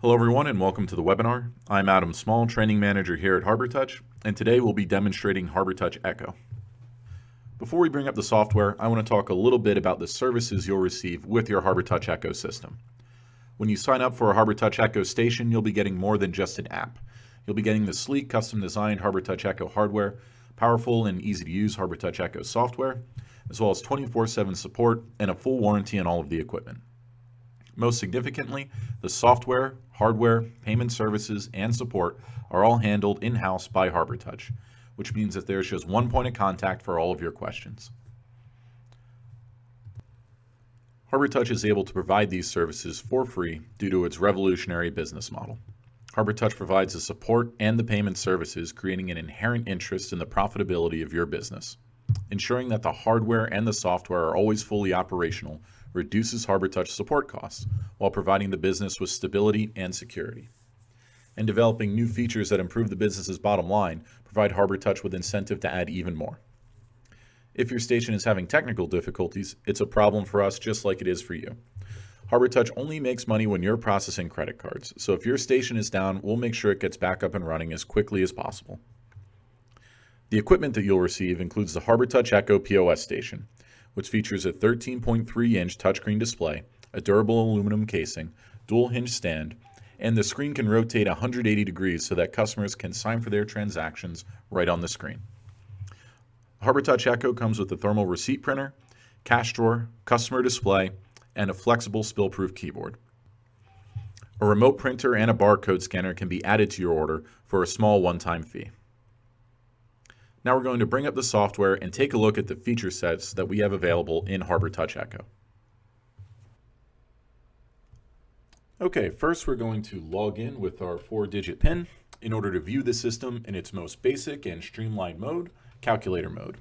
Hello everyone and welcome to the webinar. I'm Adam Small, Training Manager here at Harbortouch, and today we'll be demonstrating Harbortouch Echo. Before we bring up the software, I want to talk a little bit about the services you'll receive with your Harbortouch Echo system. When you sign up for a Harbortouch Echo station, you'll be getting more than just an app. You'll be getting the sleek, custom-designed Harbortouch Echo hardware, powerful and easy-to-use Harbortouch Echo software, as well as 24/7 support and a full warranty on all of the equipment. Most significantly, the software, hardware, payment services, and support are all handled in-house by Harbortouch, which means that there's just one point of contact for all of your questions. Harbortouch is able to provide these services for free due to its revolutionary business model. Harbortouch provides the support and the payment services, creating an inherent interest in the profitability of your business. Ensuring that the hardware and the software are always fully operational reduces Harbortouch support costs while providing the business with stability and security. And developing new features that improve the business's bottom line provide Harbortouch with incentive to add even more. If your station is having technical difficulties, it's a problem for us just like it is for you. Harbortouch only makes money when you're processing credit cards, so if your station is down, we'll make sure it gets back up and running as quickly as possible. The equipment that you'll receive includes the Harbortouch Echo POS station, which features a 13.3-inch touchscreen display, a durable aluminum casing, dual hinge stand, and the screen can rotate 180 degrees so that customers can sign for their transactions right on the screen. Harbortouch Echo comes with a thermal receipt printer, cash drawer, customer display, and a flexible spill-proof keyboard. A remote printer and a barcode scanner can be added to your order for a small one-time fee. Now we're going to bring up the software and take a look at the feature sets that we have available in Harbortouch Echo. Okay, first we're going to log in with our 4-digit PIN in order to view the system in its most basic and streamlined mode, calculator mode.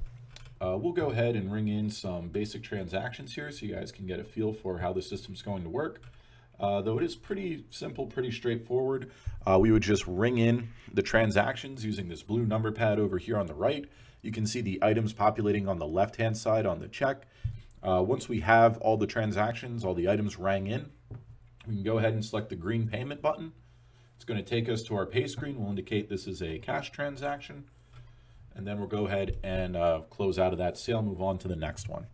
We'll go ahead and ring in some basic transactions here so you guys can get a feel for how the system's going to work. Though it is pretty simple, pretty straightforward. We would just ring in the transactions using this blue number pad over here on the right. You can see the items populating on the left-hand side on the check. Once we have all the transactions, all the items rang in, we can go ahead and select the green payment button. It's going to take us to our pay screen. We'll indicate this is a cash transaction. And then we'll go ahead and close out of that sale, move on to the next one.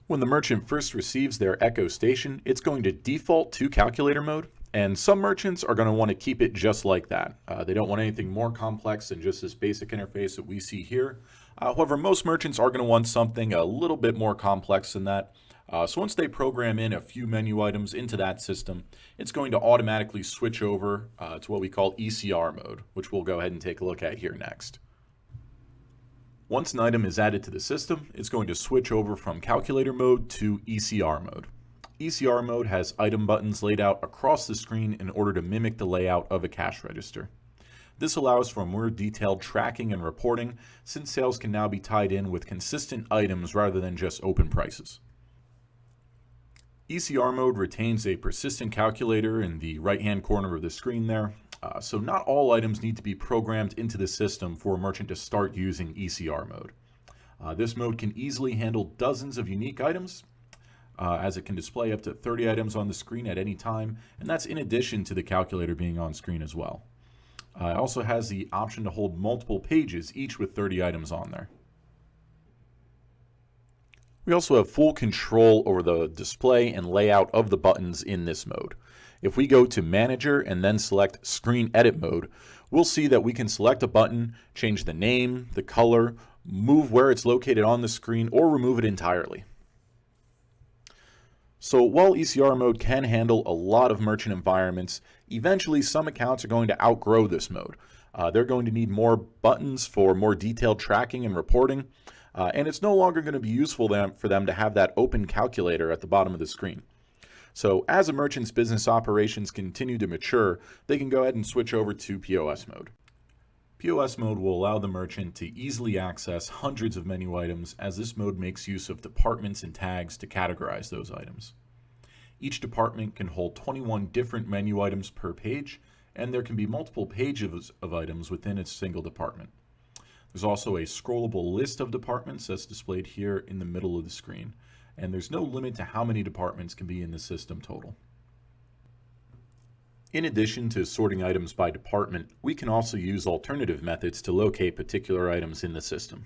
When the merchant first receives their Echo station, it's going to default to calculator mode, and some merchants are going to want to keep it just like that. They don't want anything more complex than just this basic interface that we see here. However, most merchants are going to want something a little bit more complex than that. So once they program in a few menu items into that system, it's going to automatically switch over to what we call ECR mode, which we'll go ahead and take a look at here next. Once an item is added to the system, it's going to switch over from calculator mode to ECR mode. ECR mode has item buttons laid out across the screen in order to mimic the layout of a cash register. This allows for more detailed tracking and reporting, since sales can now be tied in with consistent items rather than just open prices. ECR mode retains a persistent calculator in the right-hand corner of the screen there. So not all items need to be programmed into the system for a merchant to start using ECR mode. This mode can easily handle dozens of unique items, as it can display up to 30 items on the screen at any time, and that's in addition to the calculator being on screen as well. It also has the option to hold multiple pages, each with 30 items on there. We also have full control over the display and layout of the buttons in this mode. If we go to Manager and then select Screen Edit Mode, we'll see that we can select a button, change the name, the color, move where it's located on the screen, or remove it entirely. So while ECR mode can handle a lot of merchant environments, eventually some accounts are going to outgrow this mode. They're going to need more buttons for more detailed tracking and reporting, and it's no longer going to be useful for them to have that open calculator at the bottom of the screen. So as a merchant's business operations continue to mature, they can go ahead and switch over to POS mode. POS mode will allow the merchant to easily access hundreds of menu items, as this mode makes use of departments and tags to categorize those items. Each department can hold 21 different menu items per page, and there can be multiple pages of items within a single department. There's also a scrollable list of departments that's displayed here in the middle of the screen, and there's no limit to how many departments can be in the system total. In addition to sorting items by department, we can also use alternative methods to locate particular items in the system.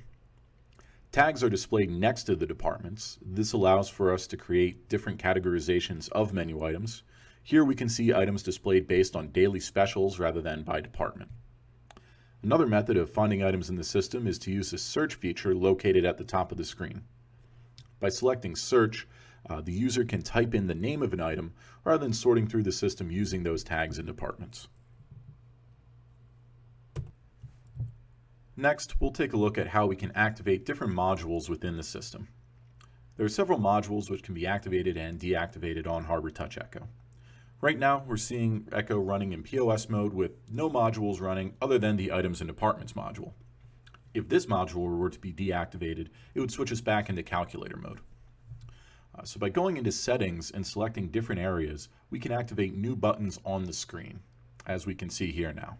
Tags are displayed next to the departments. This allows for us to create different categorizations of menu items. Here we can see items displayed based on daily specials rather than by department. Another method of finding items in the system is to use the search feature located at the top of the screen. By selecting search, the user can type in the name of an item rather than sorting through the system using those tags and departments. Next, we'll take a look at how we can activate different modules within the system. There are several modules which can be activated and deactivated on Harbortouch Echo. Right now, we're seeing Echo running in POS mode with no modules running other than the Items and Departments module. If this module were to be deactivated, it would switch us back into Calculator mode. So by going into Settings and selecting different areas, we can activate new buttons on the screen, as we can see here now.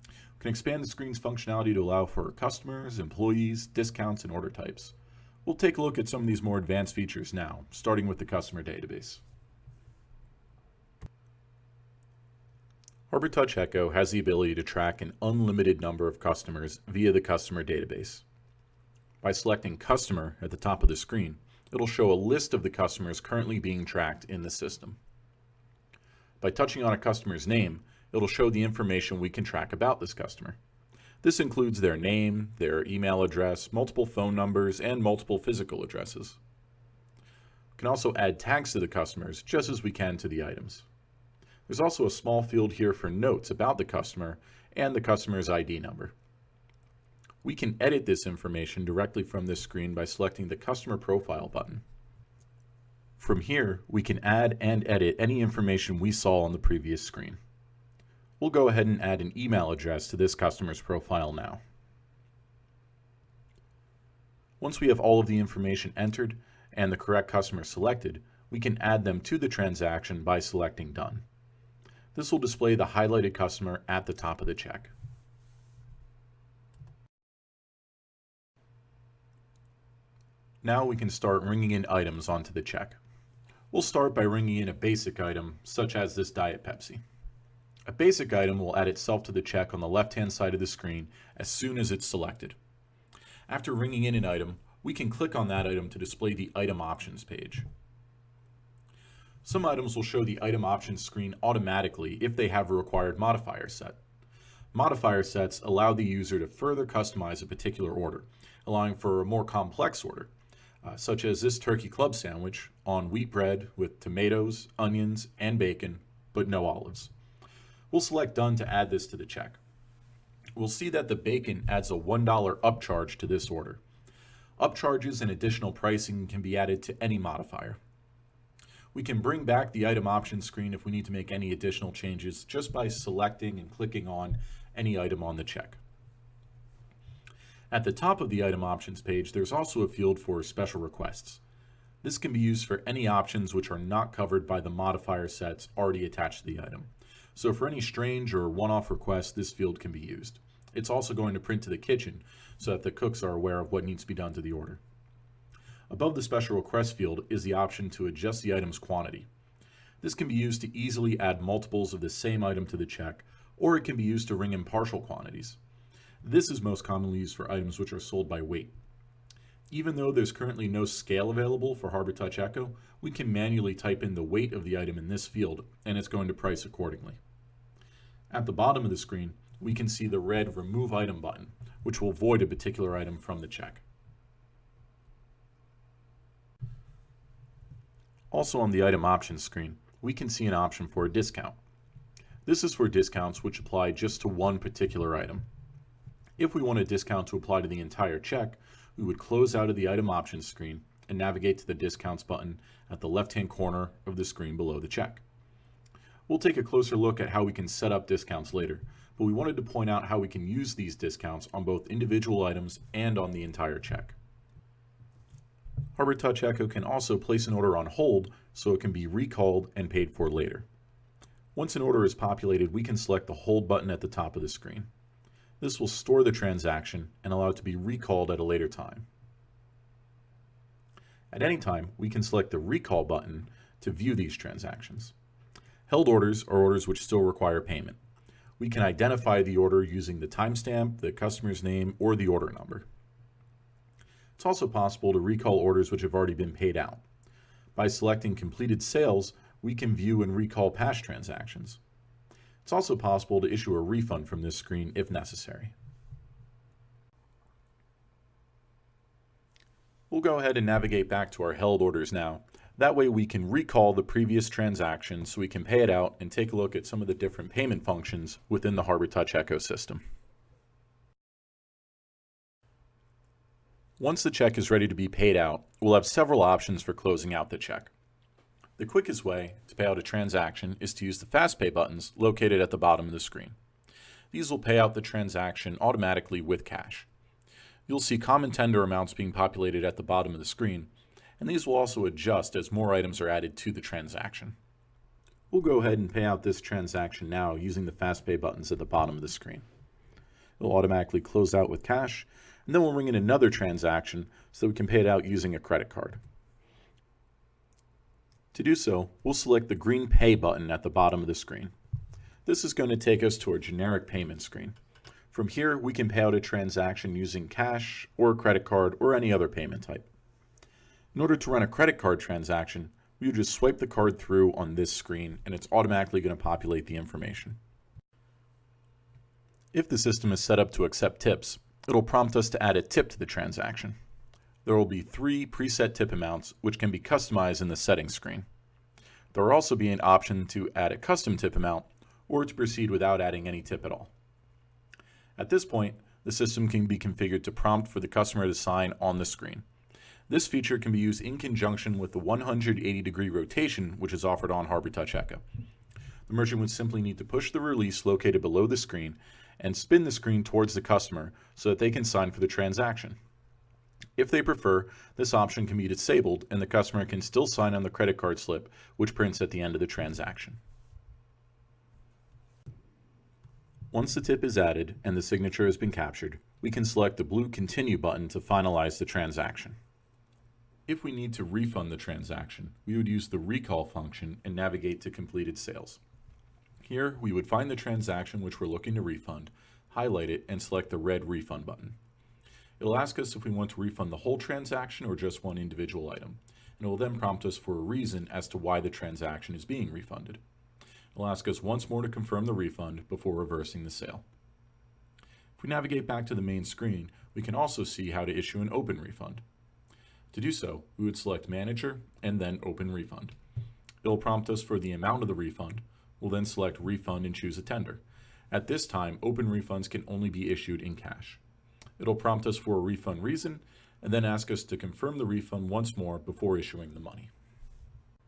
We can expand the screen's functionality to allow for customers, employees, discounts, and order types. We'll take a look at some of these more advanced features now, starting with the customer database. Harbortouch Echo has the ability to track an unlimited number of customers via the customer database. By selecting Customer at the top of the screen, it'll show a list of the customers currently being tracked in the system. By touching on a customer's name, it'll show the information we can track about this customer. This includes their name, their email address, multiple phone numbers, and multiple physical addresses. We can also add tags to the customers just as we can to the items. There's also a small field here for notes about the customer and the customer's ID number. We can edit this information directly from this screen by selecting the Customer Profile button. From here, we can add and edit any information we saw on the previous screen. We'll go ahead and add an email address to this customer's profile now. Once we have all of the information entered and the correct customer selected, we can add them to the transaction by selecting Done. This will display the highlighted customer at the top of the check. Now we can start ringing in items onto the check. We'll start by ringing in a basic item, such as this Diet Pepsi. A basic item will add itself to the check on the left-hand side of the screen as soon as it's selected. After ringing in an item, we can click on that item to display the Item Options page. Some items will show the Item Options screen automatically if they have a required modifier set. Modifier sets allow the user to further customize a particular order, allowing for a more complex order, such as this turkey club sandwich on wheat bread with tomatoes, onions, and bacon, but no olives. We'll select Done to add this to the check. We'll see that the bacon adds a $1 upcharge to this order. Upcharges and additional pricing can be added to any modifier. We can bring back the Item Options screen if we need to make any additional changes just by selecting and clicking on any item on the check. At the top of the Item Options page, there's also a field for Special Requests. This can be used for any options which are not covered by the modifier sets already attached to the item. So for any strange or one-off requests, this field can be used. It's also going to print to the kitchen so that the cooks are aware of what needs to be done to the order. Above the Special Request field is the option to adjust the item's quantity. This can be used to easily add multiples of the same item to the check, or it can be used to ring in partial quantities. This is most commonly used for items which are sold by weight. Even though there's currently no scale available for Harbortouch Echo, we can manually type in the weight of the item in this field, and it's going to price accordingly. At the bottom of the screen, we can see the red Remove Item button, which will void a particular item from the check. Also on the Item Options screen, we can see an option for a discount. This is for discounts which apply just to one particular item. If we want a discount to apply to the entire check, we would close out of the Item Options screen and navigate to the Discounts button at the left-hand corner of the screen below the check. We'll take a closer look at how we can set up discounts later, but we wanted to point out how we can use these discounts on both individual items and on the entire check. Harbortouch Echo can also place an order on hold so it can be recalled and paid for later. Once an order is populated, we can select the Hold button at the top of the screen. This will store the transaction and allow it to be recalled at a later time. At any time, we can select the Recall button to view these transactions. Held orders are orders which still require payment. We can identify the order using the timestamp, the customer's name, or the order number. It's also possible to recall orders which have already been paid out. By selecting completed sales, we can view and recall past transactions. It's also possible to issue a refund from this screen if necessary. We'll go ahead and navigate back to our held orders now. That way we can recall the previous transaction so we can pay it out and take a look at some of the different payment functions within the Harbortouch ecosystem. Once the check is ready to be paid out, we'll have several options for closing out the check. The quickest way to pay out a transaction is to use the Fast Pay buttons located at the bottom of the screen. These will pay out the transaction automatically with cash. You'll see common tender amounts being populated at the bottom of the screen, and these will also adjust as more items are added to the transaction. We'll go ahead and pay out this transaction now using the Fast Pay buttons at the bottom of the screen. It'll automatically close out with cash, and then we'll ring in another transaction so that we can pay it out using a credit card. To do so, we'll select the green Pay button at the bottom of the screen. This is going to take us to our generic payment screen. From here, we can pay out a transaction using cash or a credit card or any other payment type. In order to run a credit card transaction, we would just swipe the card through on this screen and it's automatically going to populate the information. If the system is set up to accept tips, it'll prompt us to add a tip to the transaction. There will be 3 preset tip amounts which can be customized in the settings screen. There will also be an option to add a custom tip amount or to proceed without adding any tip at all. At this point, the system can be configured to prompt for the customer to sign on the screen. This feature can be used in conjunction with the 180-degree rotation which is offered on Harbortouch Echo. The merchant would simply need to push the release located below the screen and spin the screen towards the customer so that they can sign for the transaction. If they prefer, this option can be disabled and the customer can still sign on the credit card slip, which prints at the end of the transaction. Once the tip is added and the signature has been captured, we can select the blue Continue button to finalize the transaction. If we need to refund the transaction, we would use the recall function and navigate to completed sales. Here, we would find the transaction which we're looking to refund, highlight it, and select the red refund button. It'll ask us if we want to refund the whole transaction or just one individual item, and it will then prompt us for a reason as to why the transaction is being refunded. It'll ask us once more to confirm the refund before reversing the sale. If we navigate back to the main screen, we can also see how to issue an open refund. To do so, we would select Manager and then Open Refund. It'll prompt us for the amount of the refund. We'll then select Refund and choose a tender. At this time, open refunds can only be issued in cash. It'll prompt us for a refund reason and then ask us to confirm the refund once more before issuing the money.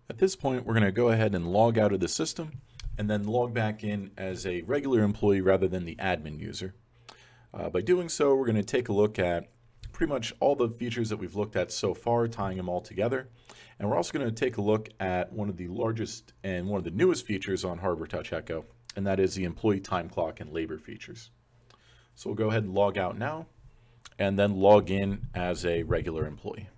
At this point, we're going to go ahead and log out of the system and then log back in as a regular employee rather than the admin user. By doing so, we're going to take a look at pretty much all the features that we've looked at so far, tying them all together. And we're also going to take a look at one of the largest and one of the newest features on Harbortouch Echo, and that is the employee time clock and labor features. So we'll go ahead and log out now and then log in as a regular employee.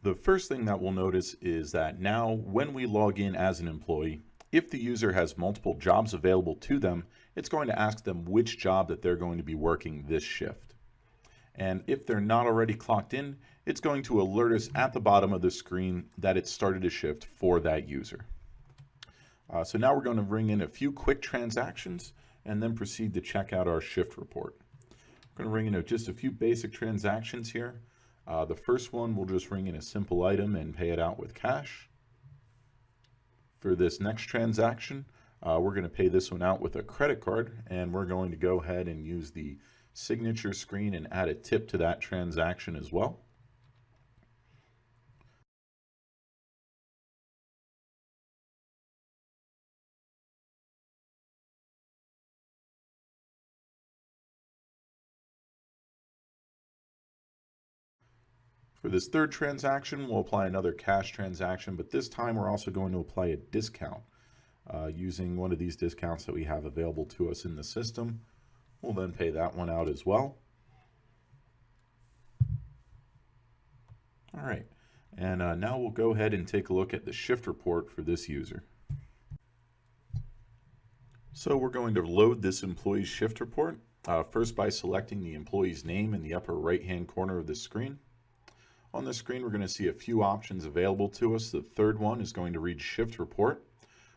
The first thing that we'll notice is that now when we log in as an employee, if the user has multiple jobs available to them, it's going to ask them which job that they're going to be working this shift. And if they're not already clocked in, it's going to alert us at the bottom of the screen that it started a shift for that user. So now we're going to bring in a few quick transactions and then proceed to check out our shift report. We're going to bring in just a few basic transactions here. The first one, we'll just ring in a simple item and pay it out with cash. For this next transaction, we're going to pay this one out with a credit card, and we're going to go ahead and use the signature screen and add a tip to that transaction as well. For this third transaction, we'll apply another cash transaction, but this time we're also going to apply a discount using one of these discounts that we have available to us in the system. We'll then pay that one out as well. All right. And now we'll go ahead and take a look at the shift report for this user. So we're going to load this employee's shift report, first by selecting the employee's name in the upper right-hand corner of the screen. On the screen, we're going to see a few options available to us. The third one is going to read shift report.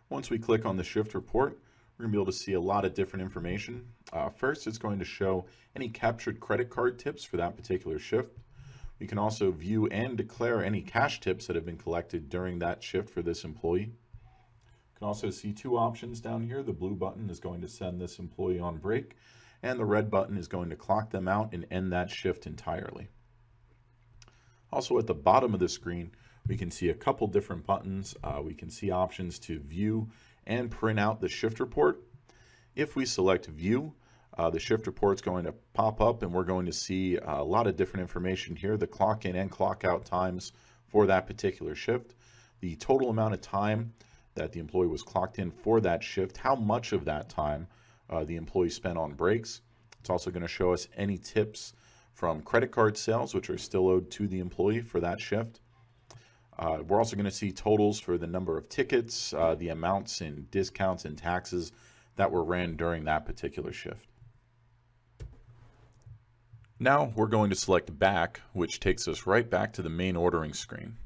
Once we click on the shift report, we're going to be able to see a lot of different information. First, it's going to show any captured credit card tips for that particular shift. We can also view and declare any cash tips that have been collected during that shift for this employee. You can also see two options down here. The blue button is going to send this employee on break, and the red button is going to clock them out and end that shift entirely. Also at the bottom of the screen, we can see a couple different buttons. We can see options to view and print out the shift report. If we select view, the shift report is going to pop up and we're going to see a lot of different information here. The clock in and clock out times for that particular shift, the total amount of time that the employee was clocked in for that shift, how much of that time the employee spent on breaks. It's also going to show us any tips from credit card sales, which are still owed to the employee for that shift. We're also going to see totals for the number of tickets, the amounts in discounts and taxes that were ran during that particular shift. Now we're going to select back, which takes us right back to the main ordering screen.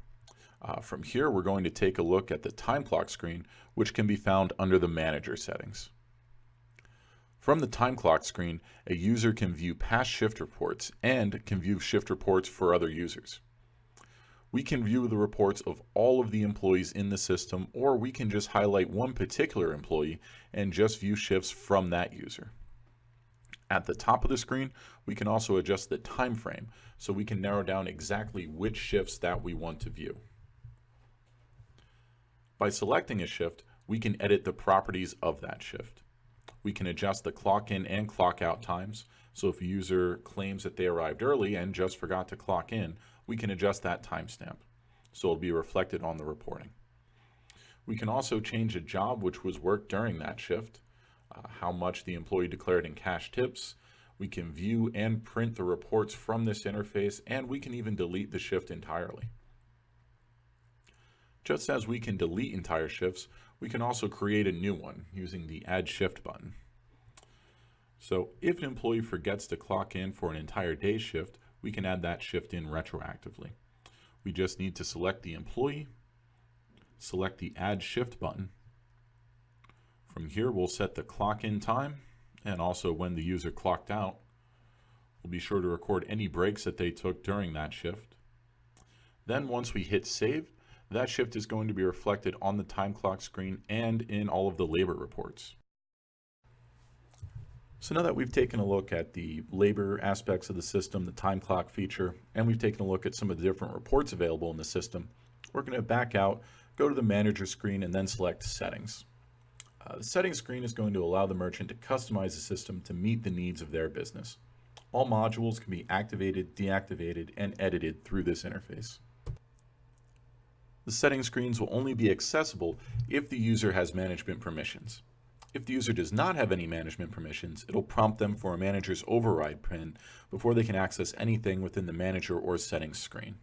From here, we're going to take a look at the time clock screen, which can be found under the manager settings. From the time clock screen, a user can view past shift reports and can view shift reports for other users. We can view the reports of all of the employees in the system, or we can just highlight one particular employee and just view shifts from that user. At the top of the screen, we can also adjust the time frame, so we can narrow down exactly which shifts that we want to view. By selecting a shift, we can edit the properties of that shift. We can adjust the clock in and clock out times. So if a user claims that they arrived early and just forgot to clock in, we can adjust that timestamp, so it'll be reflected on the reporting. We can also change a job which was worked during that shift, how much the employee declared in cash tips. We can view and print the reports from this interface, and we can even delete the shift entirely. Just as we can delete entire shifts, we can also create a new one using the Add Shift button. So if an employee forgets to clock in for an entire day shift, we can add that shift in retroactively. We just need to select the employee, select the Add Shift button. From here, we'll set the clock in time and also when the user clocked out. We'll be sure to record any breaks that they took during that shift. Then once we hit save, that shift is going to be reflected on the time clock screen and in all of the labor reports. So now that we've taken a look at the labor aspects of the system, the time clock feature, and we've taken a look at some of the different reports available in the system, we're going to back out, go to the manager screen, and then select settings. The settings screen is going to allow the merchant to customize the system to meet the needs of their business. All modules can be activated, deactivated, and edited through this interface. The settings screens will only be accessible if the user has management permissions. If the user does not have any management permissions, it'll prompt them for a manager's override PIN before they can access anything within the manager or settings screen.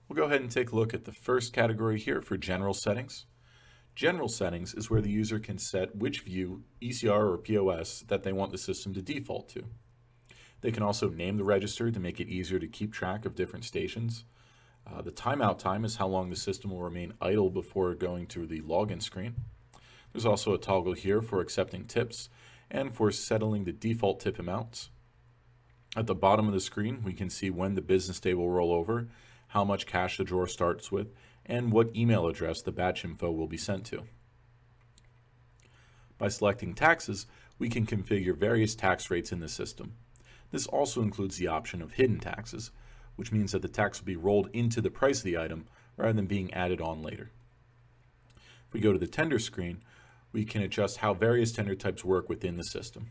We'll go ahead and take a look at the first category here for general settings. General settings is where the user can set which view, ECR or POS, that they want the system to default to. They can also name the register to make it easier to keep track of different stations. The timeout time is how long the system will remain idle before going to the login screen. There's also a toggle here for accepting tips and for settling the default tip amounts. At the bottom of the screen, we can see when the business day will roll over, how much cash the drawer starts with, and what email address the batch info will be sent to. By selecting taxes, we can configure various tax rates in the system. This also includes the option of hidden taxes, which means that the tax will be rolled into the price of the item rather than being added on later. If we go to the tender screen, we can adjust how various tender types work within the system.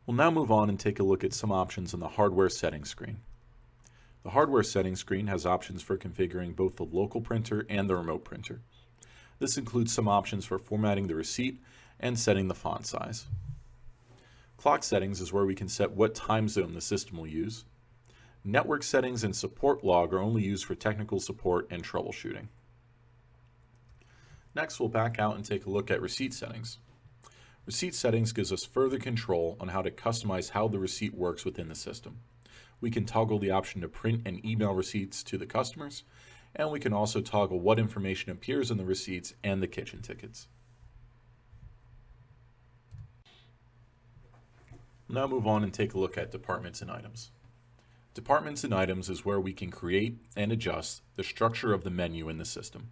We'll now move on and take a look at some options on the hardware settings screen. The hardware settings screen has options for configuring both the local printer and the remote printer. This includes some options for formatting the receipt and setting the font size. Clock settings is where we can set what time zone the system will use. Network settings and support log are only used for technical support and troubleshooting. Next, we'll back out and take a look at receipt settings. Receipt settings gives us further control on how to customize how the receipt works within the system. We can toggle the option to print and email receipts to the customers, and we can also toggle what information appears in the receipts and the kitchen tickets. Now move on and take a look at departments and items. Departments and items is where we can create and adjust the structure of the menu in the system.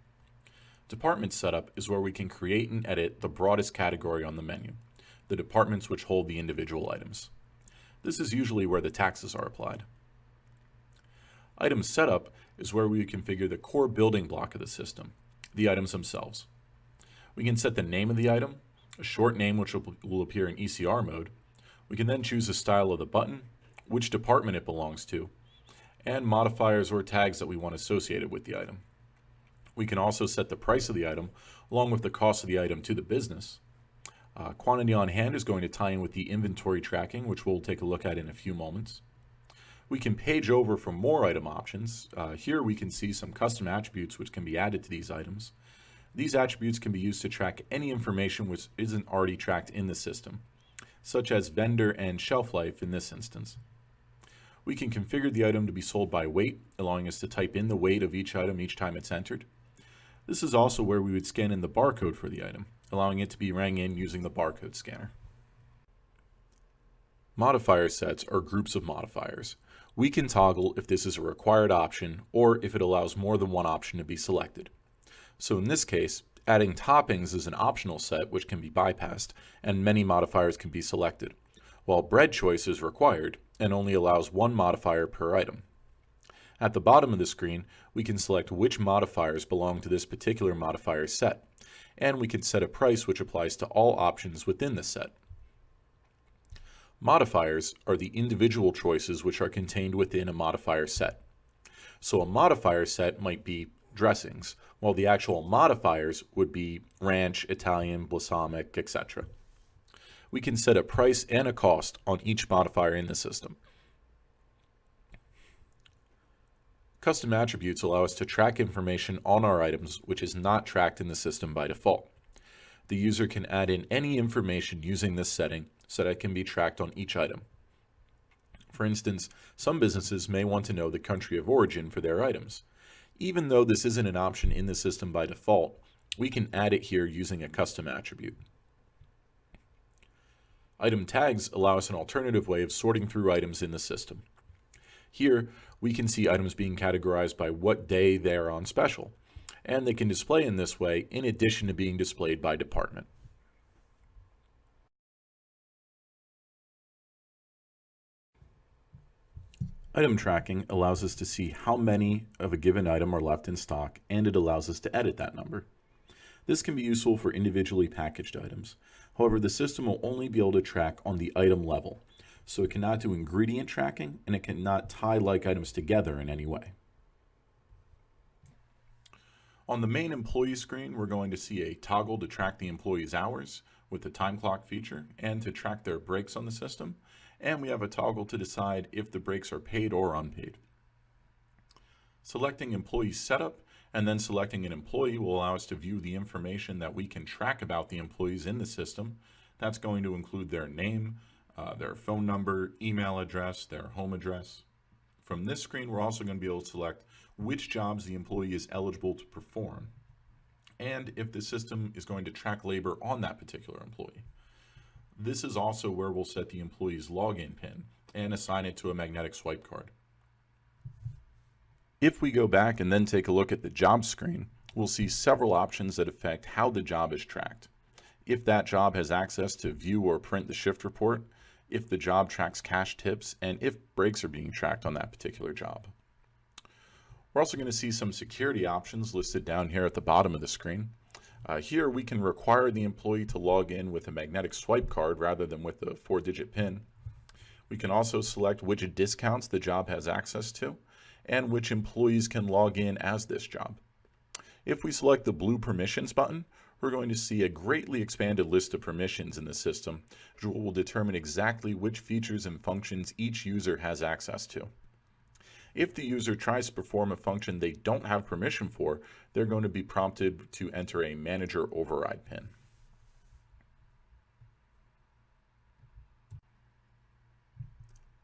Department setup is where we can create and edit the broadest category on the menu, the departments which hold the individual items. This is usually where the taxes are applied. Item setup is where we configure the core building block of the system, the items themselves. We can set the name of the item, a short name which will appear in ECR mode. We can then choose the style of the button, which department it belongs to, and modifiers or tags that we want associated with the item. We can also set the price of the item along with the cost of the item to the business. Quantity on hand is going to tie in with the inventory tracking, which we'll take a look at in a few moments. We can page over for more item options. Here we can see some custom attributes which can be added to these items. These attributes can be used to track any information which isn't already tracked in the system, such as vendor and shelf life in this instance. We can configure the item to be sold by weight, allowing us to type in the weight of each item each time it's entered. This is also where we would scan in the barcode for the item, allowing it to be rang in using the barcode scanner. Modifier sets are groups of modifiers. We can toggle if this is a required option or if it allows more than one option to be selected. So in this case, adding toppings is an optional set which can be bypassed, and many modifiers can be selected, while bread choice is required and only allows one modifier per item. At the bottom of the screen, we can select which modifiers belong to this particular modifier set, and we can set a price which applies to all options within the set. Modifiers are the individual choices which are contained within a modifier set. So a modifier set might be dressings, while the actual modifiers would be ranch, Italian, balsamic, etc. We can set a price and a cost on each modifier in the system. Custom attributes allow us to track information on our items which is not tracked in the system by default. The user can add in any information using this setting so that it can be tracked on each item. For instance, some businesses may want to know the country of origin for their items. Even though this isn't an option in the system by default, we can add it here using a custom attribute. Item tags allow us an alternative way of sorting through items in the system. Here, we can see items being categorized by what day they are on special, and they can display in this way in addition to being displayed by department. Item tracking allows us to see how many of a given item are left in stock, and it allows us to edit that number. This can be useful for individually packaged items. However, the system will only be able to track on the item level, so it cannot do ingredient tracking, and it cannot tie like items together in any way. On the main employee screen, we're going to see a toggle to track the employee's hours with the time clock feature and to track their breaks on the system. And we have a toggle to decide if the breaks are paid or unpaid. Selecting employee setup and then selecting an employee will allow us to view the information that we can track about the employees in the system. That's going to include their name, their phone number, email address, their home address. From this screen, we're also going to be able to select which jobs the employee is eligible to perform, and if the system is going to track labor on that particular employee. This is also where we'll set the employee's login PIN and assign it to a magnetic swipe card. If we go back and then take a look at the job screen, we'll see several options that affect how the job is tracked. If that job has access to view or print the shift report, if the job tracks cash tips, and if breaks are being tracked on that particular job. We're also going to see some security options listed down here at the bottom of the screen. Here we can require the employee to log in with a magnetic swipe card rather than with a 4-digit PIN. We can also select which discounts the job has access to and which employees can log in as this job. If we select the blue permissions button, we're going to see a greatly expanded list of permissions in the system, which will determine exactly which features and functions each user has access to. If the user tries to perform a function they don't have permission for, they're going to be prompted to enter a manager override PIN.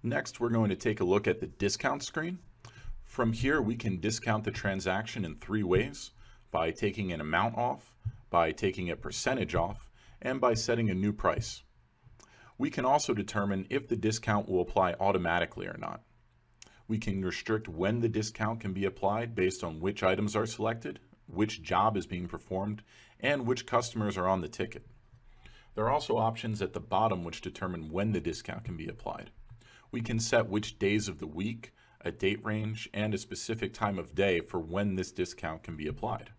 Next, we're going to take a look at the discount screen. From here, we can discount the transaction in 3 ways: by taking an amount off, by taking a percentage off, and by setting a new price. We can also determine if the discount will apply automatically or not. We can restrict when the discount can be applied based on which items are selected, which job is being performed, and which customers are on the ticket. There are also options at the bottom which determine when the discount can be applied. We can set which days of the week, a date range, and a specific time of day for when this discount can be applied.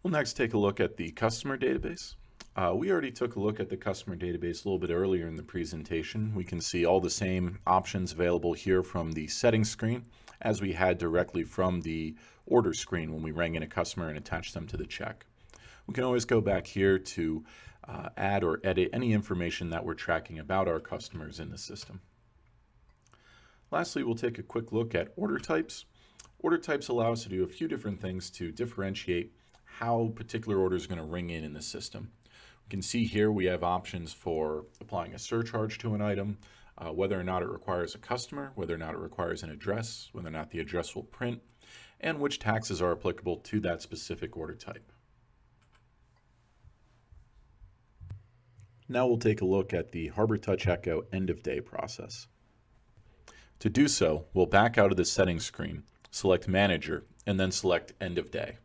We'll next take a look at the customer database. We already took a look at the customer database a little bit earlier in the presentation. We can see all the same options available here from the settings screen as we had directly from the order screen when we rang in a customer and attached them to the check. We can always go back here to add or edit any information that we're tracking about our customers in the system. Lastly, we'll take a quick look at order types. Order types allow us to do a few different things to differentiate how a particular order is going to ring in the system. You can see here we have options for applying a surcharge to an item, whether or not it requires a customer, whether or not it requires an address, whether or not the address will print, and which taxes are applicable to that specific order type. Now we'll take a look at the Harbortouch Echo end of day process. To do so, we'll back out of the settings screen, select Manager, and then select End of Day.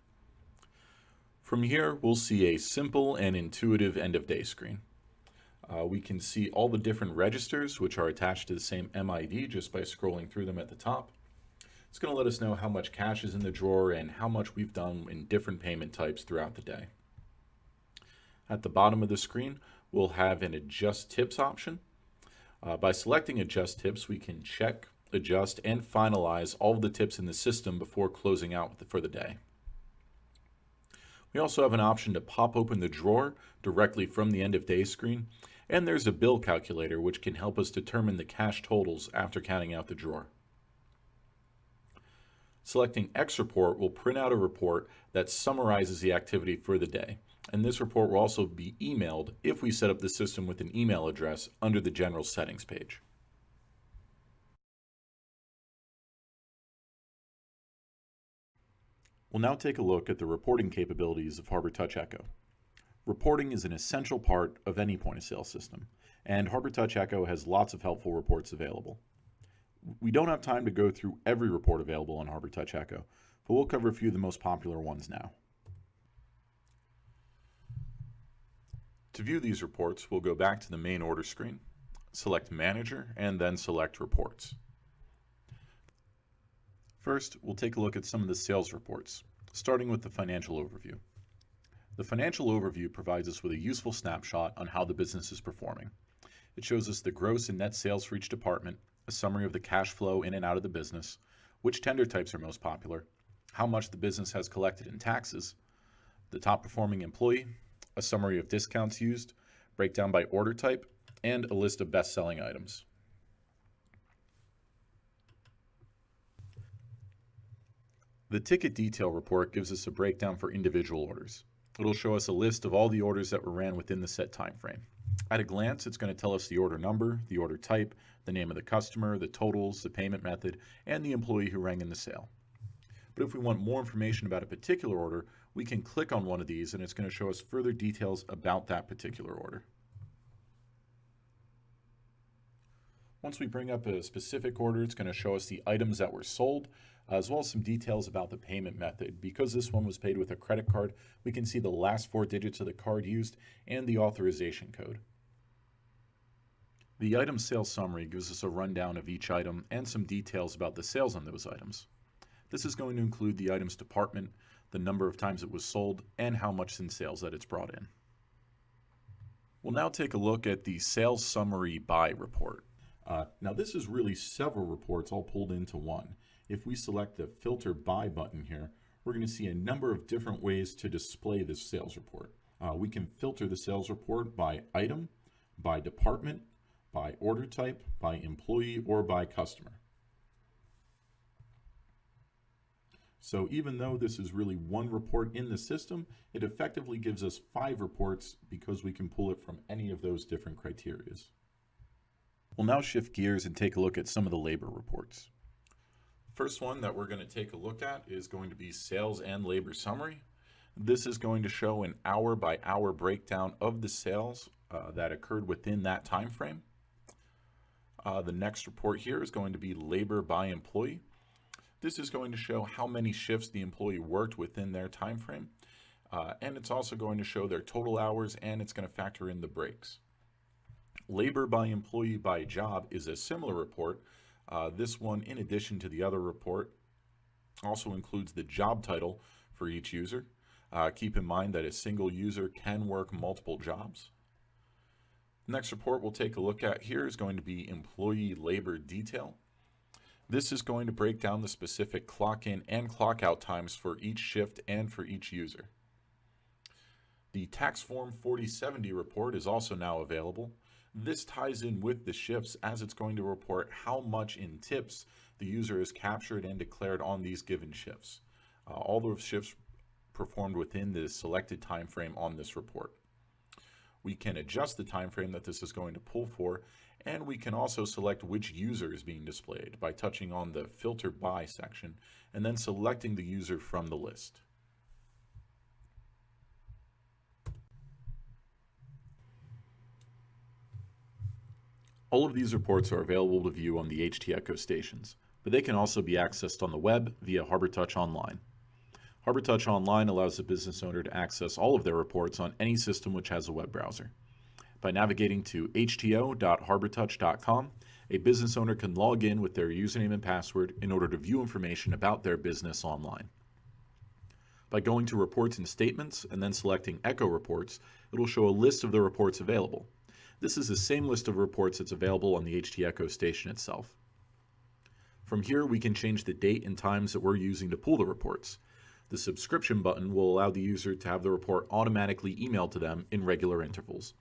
From here, we'll see a simple and intuitive end of day screen. We can see all the different registers which are attached to the same MID just by scrolling through them at the top. It's going to let us know how much cash is in the drawer and how much we've done in different payment types throughout the day. At the bottom of the screen, we'll have an Adjust Tips option. By selecting Adjust Tips, we can check, adjust, and finalize all of the tips in the system before closing out for the day. We also have an option to pop open the drawer directly from the end of day screen, and there's a bill calculator which can help us determine the cash totals after counting out the drawer. Selecting X Report will print out a report that summarizes the activity for the day, and this report will also be emailed if we set up the system with an email address under the General Settings page. We'll now take a look at the reporting capabilities of Harbortouch Echo. Reporting is an essential part of any point-of-sale system, and Harbortouch Echo has lots of helpful reports available. We don't have time to go through every report available on Harbortouch Echo, but we'll cover a few of the most popular ones now. To view these reports, we'll go back to the main order screen, select Manager, and then select Reports. First, we'll take a look at some of the sales reports, starting with the financial overview. The financial overview provides us with a useful snapshot on how the business is performing. It shows us the gross and net sales for each department, a summary of the cash flow in and out of the business, which tender types are most popular, how much the business has collected in taxes, the top performing employee, a summary of discounts used, breakdown by order type, and a list of best-selling items. The ticket detail report gives us a breakdown for individual orders. It'll show us a list of all the orders that were ran within the set time frame. At a glance, it's going to tell us the order number, the order type, the name of the customer, the totals, the payment method, and the employee who rang in the sale. But if we want more information about a particular order, we can click on one of these and it's going to show us further details about that particular order. Once we bring up a specific order, it's going to show us the items that were sold, as well as some details about the payment method. Because this one was paid with a credit card, we can see the last 4 digits of the card used and the authorization code. The item sales summary gives us a rundown of each item and some details about the sales on those items. This is going to include the item's department, the number of times it was sold, and how much in sales that it's brought in. We'll now take a look at the sales summary by report. Now this is really several reports all pulled into one. If we select the filter by button here, we're going to see a number of different ways to display this sales report. We can filter the sales report by item, by department, by order type, by employee, or by customer. So even though this is really one report in the system, it effectively gives us 5 reports because we can pull it from any of those different criteria. We'll now shift gears and take a look at some of the labor reports. First one that we're going to take a look at is going to be sales and labor summary. This is going to show an hour-by-hour breakdown of the sales that occurred within that time frame. The next report here is going to be labor by employee. This is going to show how many shifts the employee worked within their time frame, and it's also going to show their total hours, and it's going to factor in the breaks. Labor by employee by job is a similar report. This one, in addition to the other report, also includes the job title for each user. Keep in mind that a single user can work multiple jobs. Next report we'll take a look at here is going to be employee labor detail. This is going to break down the specific clock in and clock out times for each shift and for each user. The Tax Form 4070 report is also now available. This ties in with the shifts as it's going to report how much in tips the user has captured and declared on these given shifts. All those shifts performed within the selected time frame on this report. We can adjust the time frame that this is going to pull for, and we can also select which user is being displayed by touching on the Filter By section and then selecting the user from the list. All of these reports are available to view on the HT Echo stations, but they can also be accessed on the web via Harbortouch Online. Harbortouch Online allows the business owner to access all of their reports on any system which has a web browser. By navigating to hto.harbortouch.com, a business owner can log in with their username and password in order to view information about their business online. By going to Reports and Statements and then selecting Echo Reports, it will show a list of the reports available. This is the same list of reports that's available on the HT Echo station itself. From here, we can change the date and times that we're using to pull the reports. The subscription button will allow the user to have the report automatically emailed to them in regular intervals.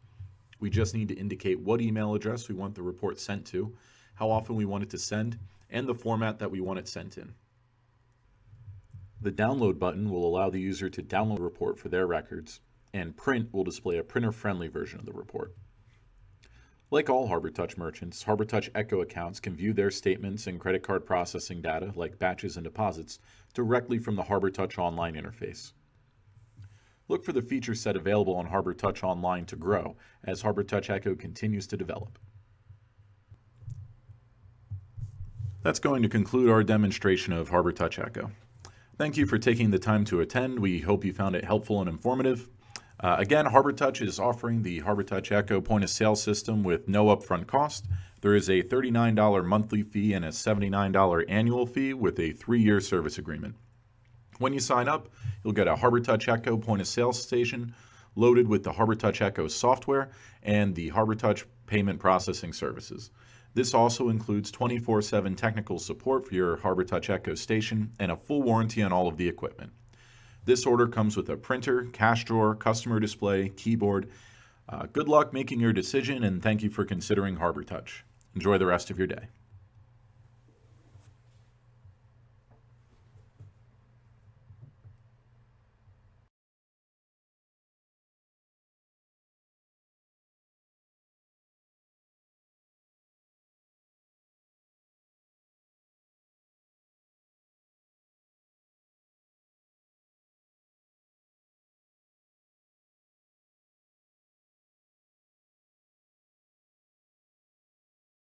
We just need to indicate what email address we want the report sent to, how often we want it to send, and the format that we want it sent in. The download button will allow the user to download the report for their records, and print will display a printer-friendly version of the report. Like all Harbortouch merchants, Harbortouch Echo accounts can view their statements and credit card processing data, like batches and deposits, directly from the Harbortouch Online interface. Look for the feature set available on Harbortouch Online to grow as Harbortouch Echo continues to develop. That's going to conclude our demonstration of Harbortouch Echo. Thank you for taking the time to attend. We hope you found it helpful and informative. Again, Harbortouch is offering the Harbortouch Echo point of sale system with no upfront cost. There is a $39 monthly fee and a $79 annual fee with a 3-year service agreement. When you sign up, you'll get a Harbortouch Echo point of sale station loaded with the Harbortouch Echo software and the Harbortouch payment processing services. This also includes 24/7 technical support for your Harbortouch Echo station and a full warranty on all of the equipment. This order comes with a printer, cash drawer, customer display, keyboard. Good luck making your decision, and thank you for considering Harbortouch. Enjoy the rest of your day.